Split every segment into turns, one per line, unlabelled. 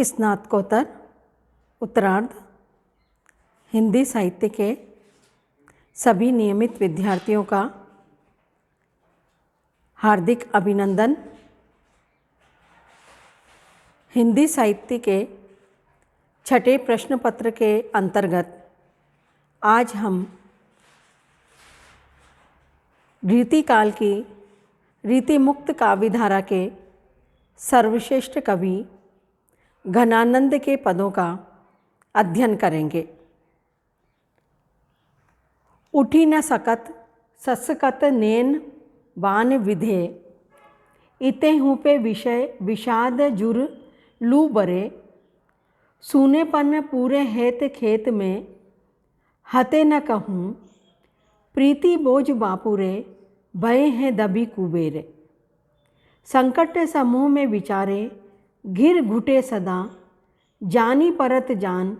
स्नातकोत्तर उत्तरार्ध हिंदी साहित्य के सभी नियमित विद्यार्थियों का हार्दिक अभिनंदन। हिंदी साहित्य के छठे प्रश्न पत्र के अंतर्गत आज हम रीतिकाल की रीतिमुक्त काव्यधारा के सर्वश्रेष्ठ कवि घनानंद के पदों का अध्ययन करेंगे। उठी न सकत ससकत नैन बान विधे, इते हूँ पे विषय विषाद जुर लू बरे, सूनेपन पूरे हेत खेत में हते न कहूँ, प्रीति बोझ बापुरे भय हैं दबी कुबेरे। संकट समूह में विचारे घिर घुटे सदा, जानी परत जान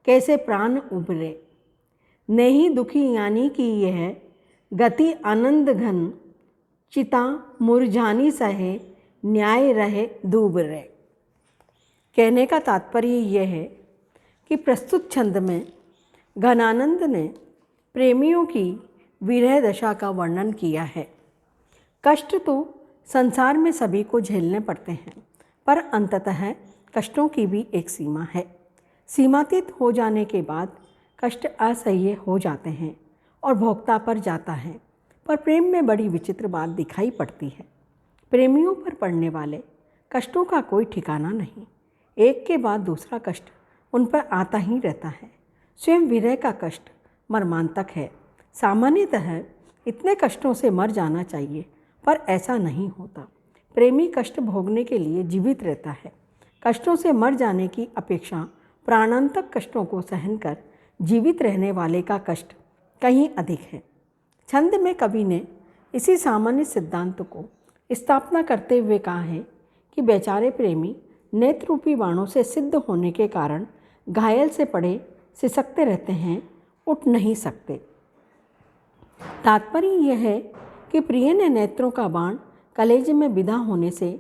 कैसे प्राण उबरे। नहीं दुखी यानी कि यह गति आनंद घन, चिता मुरझानी सहे न्याय रहे दूबरे। कहने का तात्पर्य यह है कि प्रस्तुत छंद में घनानंद ने प्रेमियों की विरह दशा का वर्णन किया है। कष्ट तो संसार में सभी को झेलने पड़ते हैं, पर अंततः कष्टों की भी एक सीमा है। सीमातीत हो जाने के बाद कष्ट असह्य हो जाते हैं और भोक्ता पर जाता है। पर प्रेम में बड़ी विचित्र बात दिखाई पड़ती है। प्रेमियों पर पड़ने वाले कष्टों का कोई ठिकाना नहीं। एक के बाद दूसरा कष्ट उन पर आता ही रहता है। स्वयं विरह का कष्ट मर्मांतक है। सामान्यतः इतने कष्टों से मर जाना चाहिए, पर ऐसा नहीं होता। प्रेमी कष्ट भोगने के लिए जीवित रहता है। कष्टों से मर जाने की अपेक्षा प्राणांतक कष्टों को सहन कर जीवित रहने वाले का कष्ट कहीं अधिक है। छंद में कवि ने इसी सामान्य सिद्धांत को स्थापना करते हुए कहा है कि बेचारे प्रेमी नेत्ररूपी बाणों से सिद्ध होने के कारण घायल से पड़े सिसकते रहते हैं, उठ नहीं सकते। तात्पर्य यह है कि प्रिय ने नेत्रों का बाण कलेजे में विदा होने से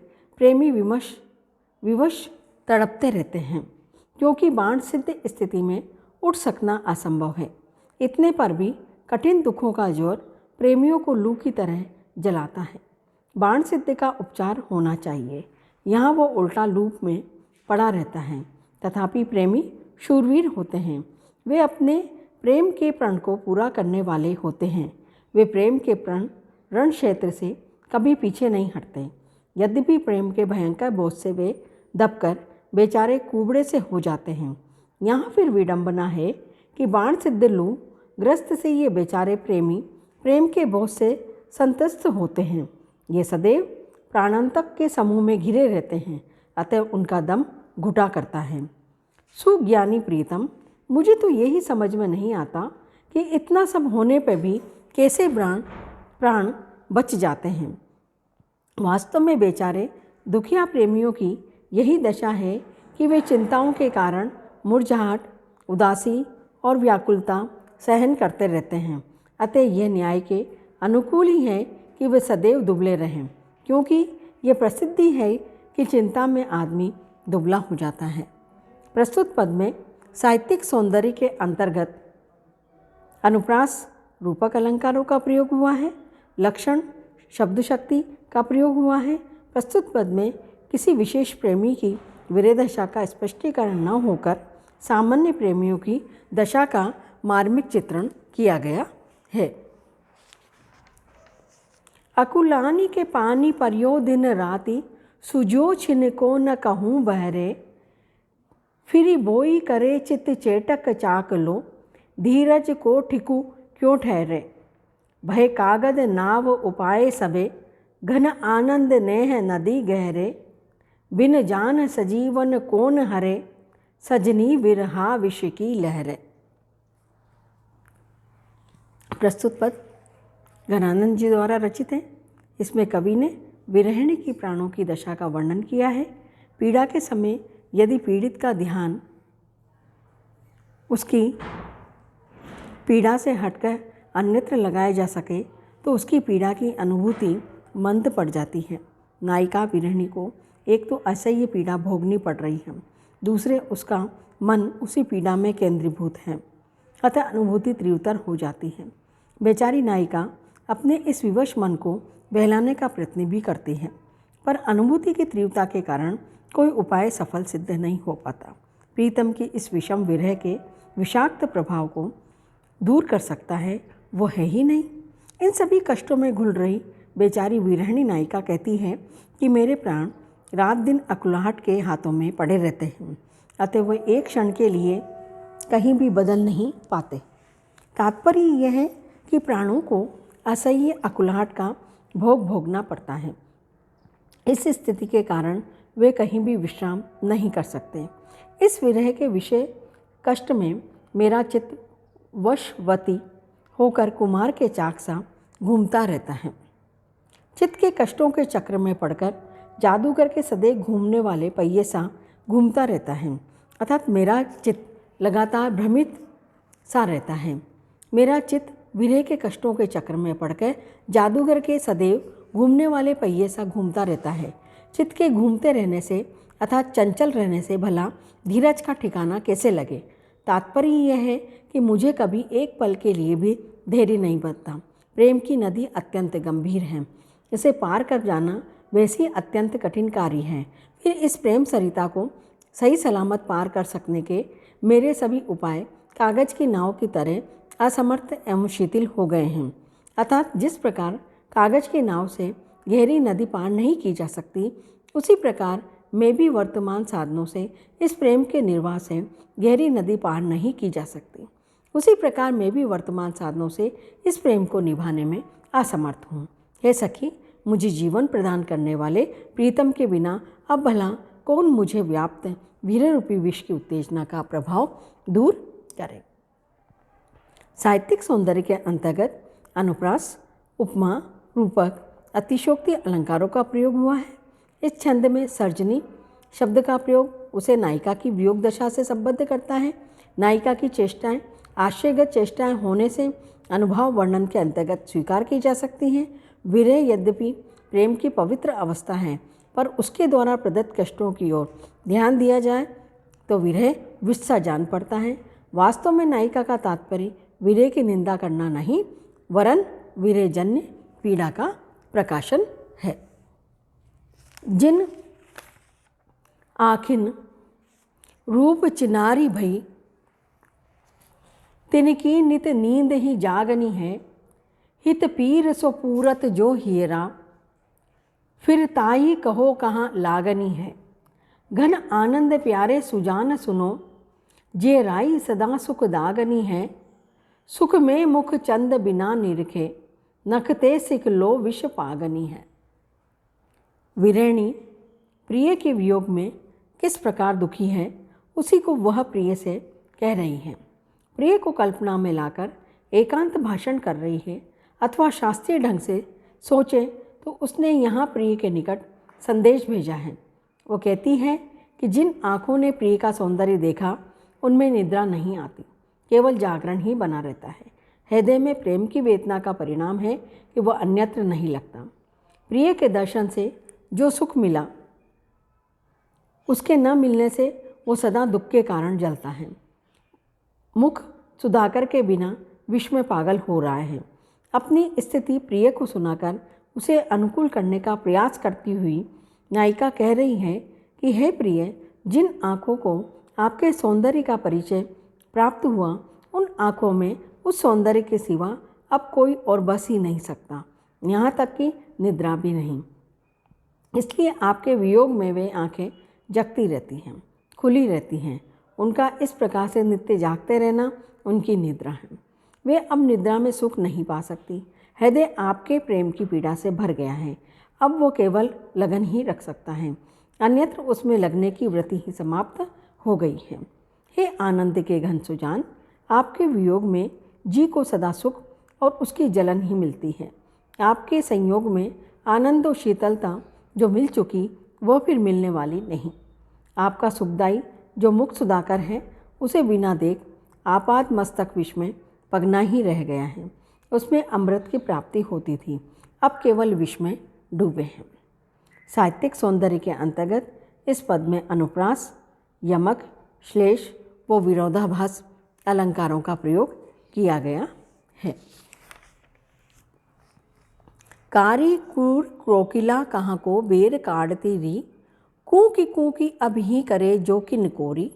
प्रेमी विवश तड़पते रहते हैं, क्योंकि बाण सिद्ध स्थिति में उठ सकना असंभव है। इतने पर भी कठिन दुखों का जोर प्रेमियों को लू की तरह जलाता है। बाण सिद्ध का उपचार होना चाहिए, यहाँ वो उल्टा लूप में पड़ा रहता है। तथापि प्रेमी शूरवीर होते हैं। वे अपने प्रेम के प्रण को पूरा करने वाले होते हैं। वे प्रेम के प्रण रण क्षेत्र से कभी पीछे नहीं हटते। यद्यपि प्रेम के भयंकर बोझ से वे दबकर बेचारे कुबड़े से हो जाते हैं। यहाँ फिर विडंबना है कि बाण सिद्ध लू ग्रस्त से ये बेचारे प्रेमी प्रेम के बोझ से संतस्त होते हैं। ये सदैव प्राणांतक के समूह में घिरे रहते हैं, अतः उनका दम घुटा करता है। सुज्ञानी प्रीतम, मुझे तो यही समझ में नहीं आता कि इतना सब होने पर भी कैसे प्राण बच जाते हैं। वास्तव में बेचारे दुखिया प्रेमियों की यही दशा है कि वे चिंताओं के कारण मुरझाहट, उदासी और व्याकुलता सहन करते रहते हैं। अतः यह न्याय के अनुकूल ही है कि वे सदैव दुबले रहें, क्योंकि यह प्रसिद्धि है कि चिंता में आदमी दुबला हो जाता है। प्रस्तुत पद में साहित्यिक सौंदर्य के अंतर्गत अनुप्रास रूपक अलंकारों का प्रयोग हुआ है। लक्षण शब्द शक्ति का प्रयोग हुआ है। प्रस्तुत पद में किसी विशेष प्रेमी की विरह दशा का स्पष्टीकरण न होकर सामान्य प्रेमियों की दशा का मार्मिक चित्रण किया गया है। अकुलानी के पानी परियो दिन राति, सुजो छिन को न कहूँ बहरे, फिरी बोई करे चित चेटक चाक लो, धीरज को ठिकु क्यों ठहरे। भय कागद नाव उपाय सबे, घन आनंद नेह नदी गहरे, बिन जान सजीवन कौन हरे, सजनी विरहा विष की लहरे। प्रस्तुत पद घनानंद जी द्वारा रचित है। इसमें कवि ने विरहिणी की प्राणों की दशा का वर्णन किया है। पीड़ा के समय यदि पीड़ित का ध्यान उसकी पीड़ा से हटकर अन्यत्र लगाया जा सके तो उसकी पीड़ा की अनुभूति मंद पड़ जाती है। नायिका विरहिणी को एक तो असह्य पीड़ा भोगनी पड़ रही है, दूसरे उसका मन उसी पीड़ा में केंद्रीभूत है, अतः अनुभूति तीव्रतर हो जाती है। बेचारी नायिका अपने इस विवश मन को बहलाने का प्रयत्न भी करती है, पर अनुभूति की तीव्रता के कारण कोई उपाय सफल सिद्ध नहीं हो पाता। प्रीतम की इस विषम विरह के विषाक्त प्रभाव को दूर कर सकता है वो है ही नहीं। इन सभी कष्टों में घुल रही बेचारी विरहिणी नायिका कहती है कि मेरे प्राण रात दिन अकुलाहट के हाथों में पड़े रहते हैं, अतः वे एक क्षण के लिए कहीं भी बदल नहीं पाते। तात्पर्य यह है कि प्राणों को असह्य अकुलाहट का भोग भोगना पड़ता है। इस स्थिति के कारण वे कहीं भी विश्राम नहीं कर सकते। इस विरह के विषय कष्ट में मेरा चित्त वशवती होकर कुमार के चाक सा घूमता रहता है। चित्त के कष्टों के चक्र में पड़कर जादूगर के सदैव घूमने वाले पहिए सा घूमता रहता है, अर्थात मेरा चित्त लगातार भ्रमित सा रहता है। मेरा चित्त विरह के कष्टों के चक्र में पड़कर जादूगर के सदैव घूमने वाले पहिए सा घूमता रहता है। चित्त के घूमते रहने से अर्थात चंचल रहने से भला धीरज का ठिकाना कैसे लगे। तात्पर्य यह है कि मुझे कभी एक पल के लिए भी धैर्य नहीं बनता। प्रेम की नदी अत्यंत गंभीर है, इसे पार कर जाना वैसे ही अत्यंत कठिन कार्य है। फिर इस प्रेम सरिता को सही सलामत पार कर सकने के मेरे सभी उपाय कागज की नाव की तरह असमर्थ एवं शिथिल हो गए हैं। अर्थात जिस प्रकार कागज की नाव से गहरी नदी पार नहीं की जा सकती, उसी प्रकार मैं भी वर्तमान साधनों से इस प्रेम के निर्वाह से गहरी नदी पार नहीं की जा सकती। उसी प्रकार मैं भी वर्तमान साधनों से इस प्रेम को निभाने में असमर्थ हूँ। हे सखी, मुझे जीवन प्रदान करने वाले प्रीतम के बिना अब भला कौन मुझे व्याप्त वीर रूपी विष की उत्तेजना का प्रभाव दूर करे। साहित्यिक सौंदर्य के अंतर्गत अनुप्रास, उपमा, रूपक, अतिशोक्ति अलंकारों का प्रयोग हुआ है। इस छंद में सर्जनी शब्द का प्रयोग उसे नायिका की वियोग दशा से संबद्ध करता है। नायिका की चेष्टाएं आश्चर्यगत चेष्टाएं होने से अनुभव वर्णन के अंतर्गत स्वीकार की जा सकती हैं। विरह यद्यपि प्रेम की पवित्र अवस्था है, पर उसके द्वारा प्रदत्त कष्टों की ओर ध्यान दिया जाए तो विरह विष सा जान पड़ता है। वास्तव में नायिका का तात्पर्य विरह की निंदा करना नहीं, वरन विरहजन्य पीड़ा का प्रकाशन है। जिन आखिन रूप चिनारी भई, तिनकी नित नींद ही जागनी है। हित पीर सो पूरत जो हीरा, फिर ताई कहो कहाँ लागनी है। घन आनंद प्यारे सुजान सुनो, जे राई सदा सुख दागनी है। सुख में मुख चंद बिना निरखे, नखते सिख लो विष पागनी है। विरहिणी प्रिय के वियोग में किस प्रकार दुखी है, उसी को वह प्रिय से कह रही है। प्रिय को कल्पना में लाकर एकांत भाषण कर रही है, अथवा शास्त्रीय ढंग से सोचे तो उसने यहाँ प्रिय के निकट संदेश भेजा है। वो कहती है कि जिन आँखों ने प्रिय का सौंदर्य देखा, उनमें निद्रा नहीं आती, केवल जागरण ही बना रहता है। हृदय में प्रेम की वेदना का परिणाम है कि वह अन्यत्र नहीं लगता। प्रिय के दर्शन से जो सुख मिला, उसके न मिलने से वो सदा दुख के कारण जलता है। मुख सुधाकर के बिना विष में पागल हो रहा है। अपनी स्थिति प्रिय को सुनाकर उसे अनुकूल करने का प्रयास करती हुई नायिका कह रही है कि हे प्रिय, जिन आँखों को आपके सौंदर्य का परिचय प्राप्त हुआ, उन आँखों में उस सौंदर्य के सिवा अब कोई और बस ही नहीं सकता, यहाँ तक कि निद्रा भी नहीं। इसलिए आपके वियोग में वे आँखें जगती रहती हैं, खुली रहती हैं। उनका इस प्रकार से नित्य जागते रहना उनकी निद्रा है। वे अब निद्रा में सुख नहीं पा सकती। हृदय आपके प्रेम की पीड़ा से भर गया है। अब वो केवल लगन ही रख सकता है, अन्यत्र उसमें लगने की वृत्ति ही समाप्त हो गई है। हे आनंद के घन सुजान, आपके वियोग में जी को सदा सुख और उसकी जलन ही मिलती है। आपके संयोग में आनंद और शीतलता जो मिल चुकी, वह फिर मिलने वाली नहीं। आपका सुखदाई जो मुख सुधाकर है, उसे बिना देख आपात मस्तक विष में पगना ही रह गया है। उसमें अमृत की प्राप्ति होती थी, अब केवल विष में डूबे हैं। साहित्यिक सौंदर्य के अंतर्गत इस पद में अनुप्रास, यमक, श्लेष व विरोधाभास अलंकारों का प्रयोग किया गया है। कारी कूर क्रोकिला कहाँ को बेर काढ़ती री, कूकी अब ही करे जो किन कोरी,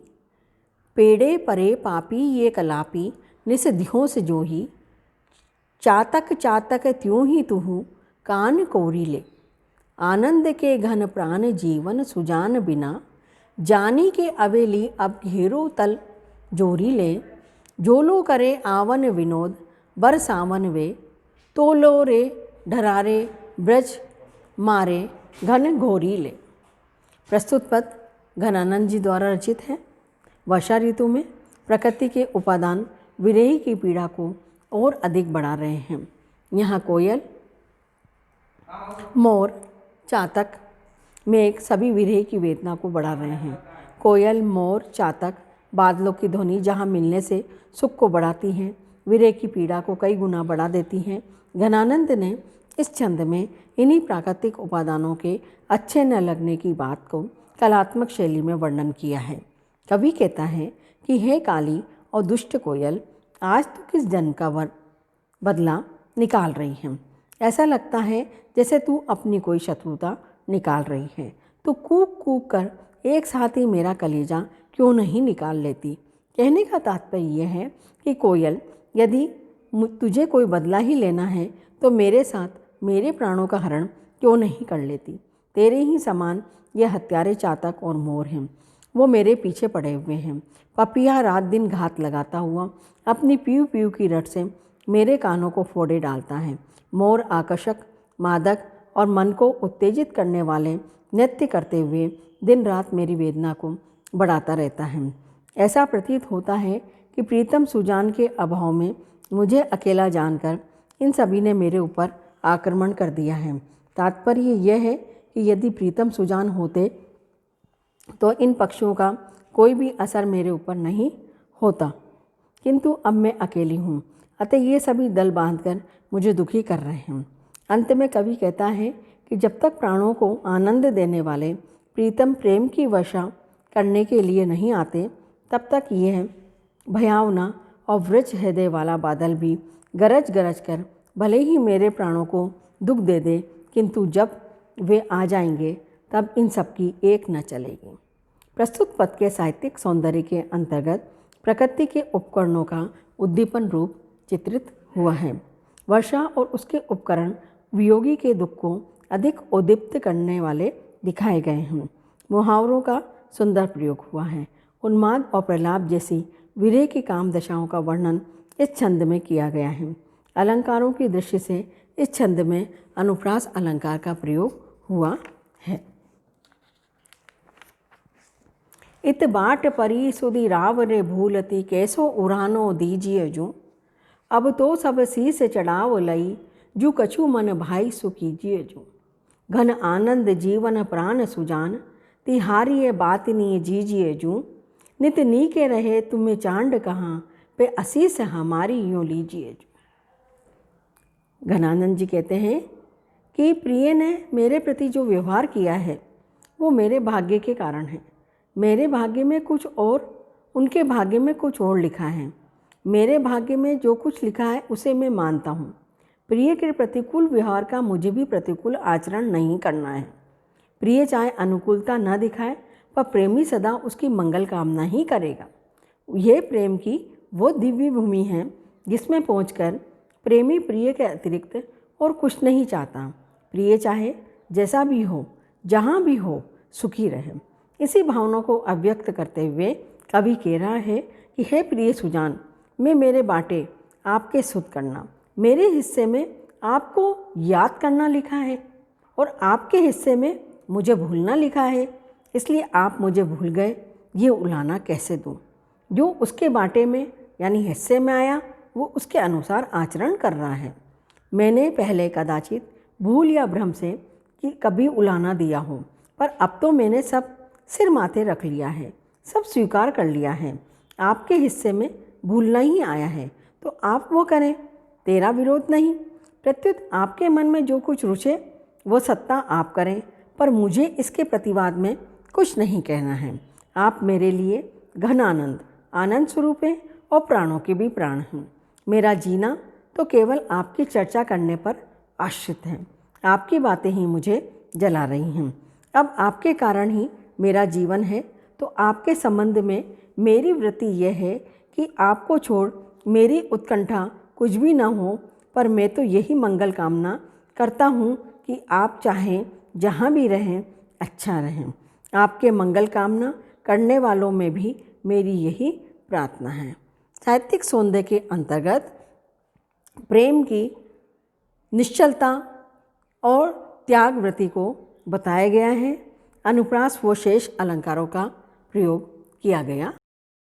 पेड़े परे पापी ये कलापी निस दिहों से जो ही, चातक चातक त्यों ही तुहु कान कोरी ले, आनंद के घन प्राण जीवन सुजान बिना, जानी के अवेली अब घेरो तल जोरी ले, जोलो करे आवन विनोद बर सावन वे, तोलो रे ढरारे ब्रज मारे घन घोरी ले। प्रस्तुत पद घनानंद जी द्वारा रचित है। वर्षा ऋतु में प्रकृति के उपादान विरही की पीड़ा को और अधिक बढ़ा रहे हैं। यहाँ कोयल, मोर, चातक, मेघ सभी विरह की वेदना को बढ़ा रहे हैं। कोयल, मोर, चातक बादलों की ध्वनि जहाँ मिलने से सुख को बढ़ाती हैं, विरह की पीड़ा को कई गुना बढ़ा देती हैं। घनानंद ने इस छंद में इन्हीं प्राकृतिक उपादानों के अच्छे न लगने की बात को कलात्मक शैली में वर्णन किया है। कवि कहता है कि हे काली और दुष्ट कोयल, आज तो किस जन्म का बदला निकाल रही है। ऐसा लगता है जैसे तू अपनी कोई शत्रुता निकाल रही है। तो कूक कूक कर एक साथ ही मेरा कलेजा क्यों नहीं निकाल लेती। कहने का तात्पर्य यह है कि कोयल, यदि तुझे कोई बदला ही लेना है तो मेरे साथ मेरे प्राणों का हरण क्यों नहीं कर लेती। तेरे ही समान ये हत्यारे चातक और मोर हैं, वो मेरे पीछे पड़े हुए हैं। पपिया रात दिन घात लगाता हुआ अपनी पीऊ पीऊ की रट से मेरे कानों को फोड़े डालता है। मोर आकर्षक, मादक और मन को उत्तेजित करने वाले नृत्य करते हुए दिन रात मेरी वेदना को बढ़ाता रहता है। ऐसा प्रतीत होता है कि प्रीतम सुजान के अभाव में मुझे अकेला जानकर इन सभी ने मेरे ऊपर आक्रमण कर दिया है। तात्पर्य यह है कि यदि प्रीतम सुजान होते तो इन पक्षियों का कोई भी असर मेरे ऊपर नहीं होता, किंतु अब मैं अकेली हूँ, अतः ये सभी दल बांधकर मुझे दुखी कर रहे हैं। अंत में कवि कहता है कि जब तक प्राणों को आनंद देने वाले प्रीतम प्रेम की वर्षा करने के लिए नहीं आते, तब तक यह भयावना और वृक्ष हृदय वाला बादल भी गरज गरज कर भले ही मेरे प्राणों को दुख दे दे, किंतु जब वे आ जाएंगे तब इन सब की एक न चलेगी। प्रस्तुत पद के साहित्यिक सौंदर्य के अंतर्गत प्रकृति के उपकरणों का उद्दीपन रूप चित्रित हुआ है। वर्षा और उसके उपकरण वियोगी के दुख को अधिक उद्दीप्त करने वाले दिखाए गए हैं। मुहावरों का सुंदर प्रयोग हुआ है। उन्माद और प्रलाप जैसी विरह की काम दशाओं का वर्णन इस छंद में किया गया है। अलंकारों की दृष्टि से इस छंद में अनुप्रास अलंकार का प्रयोग हुआ है। इत बाट परी सुधि राव रे भूलती, कैसो उरानो दीजिए जूँ, अब तो सब शीस चढ़ाव लई, जू कछु मन भाई सु कीजिए जूँ। घन आनंद जीवन प्राण सुजान, तिहारिये बातनीय जीजिए जूँ, नित नीके रहे तुम्हें चांड कहाँ, पे असीस हमारी यूँ लीजिए जूँ। घनानंद जी कहते हैं कि प्रिय ने मेरे प्रति जो व्यवहार किया है वो मेरे भाग्य के कारण है। मेरे भाग्य में कुछ और, उनके भाग्य में कुछ और लिखा है। मेरे भाग्य में जो कुछ लिखा है उसे मैं मानता हूँ। प्रिय के प्रतिकूल व्यवहार का मुझे भी प्रतिकूल आचरण नहीं करना है। प्रिय चाहे अनुकूलता न दिखाए, पर प्रेमी सदा उसकी मंगल कामना ही करेगा। यह प्रेम की वो दिव्य भूमि है जिसमें पहुंचकर प्रेमी प्रिय के अतिरिक्त और कुछ नहीं चाहता। प्रिय चाहे जैसा भी हो, जहाँ भी हो, सुखी रहे। इसी भावना को अव्यक्त करते हुए कवि कह रहा है कि हे प्रिय सुजान, मैं मेरे बाटे आपके सुध करना, मेरे हिस्से में आपको याद करना लिखा है और आपके हिस्से में मुझे भूलना लिखा है। इसलिए आप मुझे भूल गए, ये उलाना कैसे दूँ। जो उसके बाटे में यानी हिस्से में आया वो उसके अनुसार आचरण कर रहा है। मैंने पहले कदाचित भूल या भ्रम से कि कभी उलाना दिया हो, पर अब तो मैंने सब सिर माथे रख लिया है, सब स्वीकार कर लिया है। आपके हिस्से में भूलना ही आया है तो आप वो करें, तेरा विरोध नहीं। प्रत्युत आपके मन में जो कुछ रुचे वो सत्ता आप करें, पर मुझे इसके प्रतिवाद में कुछ नहीं कहना है। आप मेरे लिए घन आनंद, आनंद स्वरूप हैं और प्राणों के भी प्राण हैं। मेरा जीना तो केवल आपकी चर्चा करने पर आश्रित है। आपकी बातें ही मुझे जला रही हैं। अब आपके कारण ही मेरा जीवन है, तो आपके संबंध में मेरी वृत्ति यह है कि आपको छोड़ मेरी उत्कंठा कुछ भी न हो, पर मैं तो यही मंगल कामना करता हूँ कि आप चाहें जहाँ भी रहें अच्छा रहें। आपके मंगल कामना करने वालों में भी मेरी यही प्रार्थना है। साहित्यिक सौंदर्य के अंतर्गत प्रेम की निश्चलता और त्याग वृत्ति को बताया गया है। अनुप्रास व शेष अलंकारों का प्रयोग किया गया